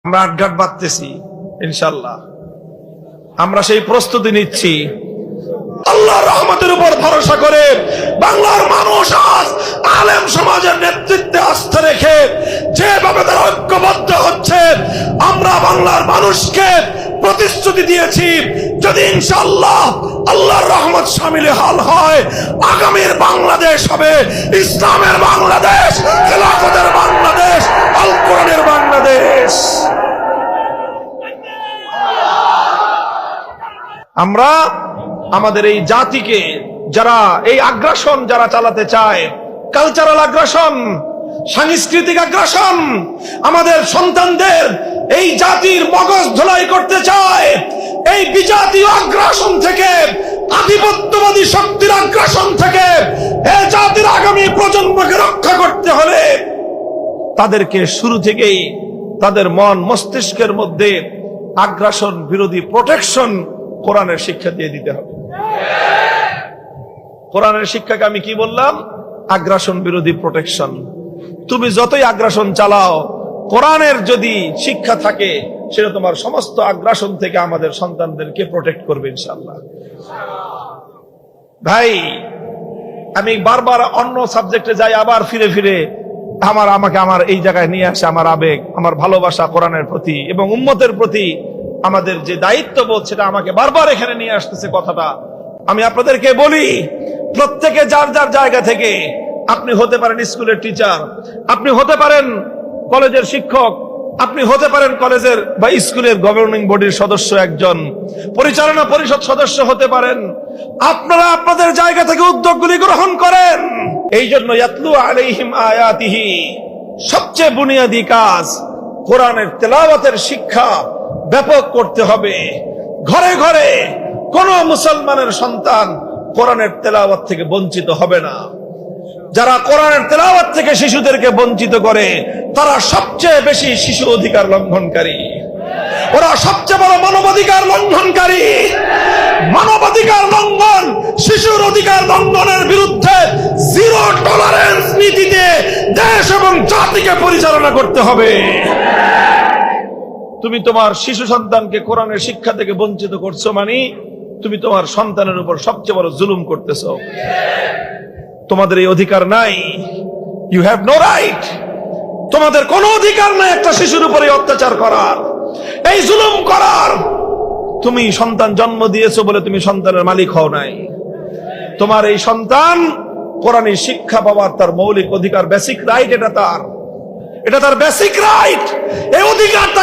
আমরা আটঘাট বাঁধতেছি ইনশাআল্লাহ। আমরা সেই প্রস্তুতি নিচ্ছি আল্লাহর রহমতের উপর ভরসা করে। বাংলার মানুষ আজ আলেম সমাজের নেতৃত্বে আস্থা রেখে যেভাবে তারা ঐক্যবদ্ধ হচ্ছে, আমরা বাংলার মানুষকে প্রতিশ্রুতি দিয়েছি, যদি ইনশাআল্লাহ আল্লাহর রহমত শামিলে হাল হয়, আগামীর বাংলাদেশ হবে ইসলামের বাংলাদেশ, খেলাফতের বাংলাদেশ, আল কোরআনের বাংলাদেশ। আমরা আমাদের এই জাতিকে যারা এই আগ্রাসন যারা চালাতে চায়, কালচারাল আগ্রাসন, সাংস্কৃতিক আগ্রাসন, আমাদের সন্তানদের এই জাতির মগজ ধোলাই করতে চায়, এই বিজাতীয় আগ্রাসন থেকে, আধিপত্যবাদী শক্তির আগ্রাসন থেকে এই জাতির আগামী প্রজন্মকে রক্ষা করতে হলে তাদেরকে শুরু থেকেই তাদের মন মস্তিষ্কের মধ্যে আগ্রাসন বিরোধী প্রোটেকশন কোরআনের শিক্ষা দিয়ে দিতে হবে। কোরআনের শিক্ষাকে আমি কি বললাম? আগ্রাসন বিরোধী প্রোটেকশন। তুমি যতই আগ্রাসন চালাও, কোরআনের যদি শিক্ষা থাকে, সেটা তোমার সমস্ত আগ্রাসন থেকে আমাদের সন্তানদেরকে প্রোটেক্ট করবে ইনশাআল্লাহ। ভাই, আমি বারবার অন্য সাবজেক্টে যাই, আবার ফিরে ফিরে আমাকে আমার এই জায়গায় নিয়ে আসে আমার আবেগ, আমার ভালোবাসা কোরআনের প্রতি এবং উম্মতের প্রতি আমাদের যে দায়িত্ববোধ, সেটা আমাকে বারবার এখানে নিয়ে আসতেছে কথাটা। আমি আপনাদেরকে বলি, প্রত্যেকে যার যার জায়গা থেকে, আপনি হতে পারেন স্কুলের টিচার, আপনি হতে পারেন কলেজের শিক্ষক, আপনি হতে পারেন কলেজের বা স্কুলের গভর্নিং বডির সদস্য, একজন পরিচালনা পরিষদ সদস্য হতে পারেন। আপনারা আপনাদের জায়গা থেকে উদ্যোগগুলি গ্রহণ করেন। এই জন্য ইয়াতলু আলাইহিম আয়াতিহি, সবচেয়ে বুনিয়াদী কাজ কোরআনের তেলাওয়াতের শিক্ষা ব্যাপক করতে হবে। ঘরে ঘরে কোন মুসলমানের সন্তান কোরআনের তেলাওয়াত থেকে বঞ্চিত হবে না। যারা কোরআনের তেলাওয়াত থেকে শিশুদেরকে বঞ্চিত করে, তারা সবচেয়ে বেশি শিশু অধিকার লঙ্ঘনকারী, ওরা সবচেয়ে বড় মানবাধিকার লঙ্ঘনকারী। মানবাধিকার লঙ্ঘন, শিশুর অধিকার লঙ্ঘনের বিরুদ্ধে জিরো টলারেন্স নীতিতে দেশ এবং জাতিকে পরিচালনা করতে হবে। তুমি তোমার শিশু সন্তানকে কোরআনের শিক্ষা থেকে বঞ্চিত করছো, মানে তুমি তোমার সন্তানের উপর সবচেয়ে বড় জুলুম করতেছো। তোমাদের এই অধিকার নাই, ইউ হ্যাভ নো রাইট। তোমাদের কোনো অধিকার নাই একটা শিশুর উপরে অত্যাচার করার, এই জুলুম করার। তুমি সন্তান জন্ম দিয়েছো বলে তুমি সন্তানের মালিক হও নাই। তোমার এই সন্তান কোরআনী শিক্ষা পাওয়ার তার মৌলিক অধিকার, বেসিক রাইট, এটা তার বেসিক রাইট। এই অধিকারটা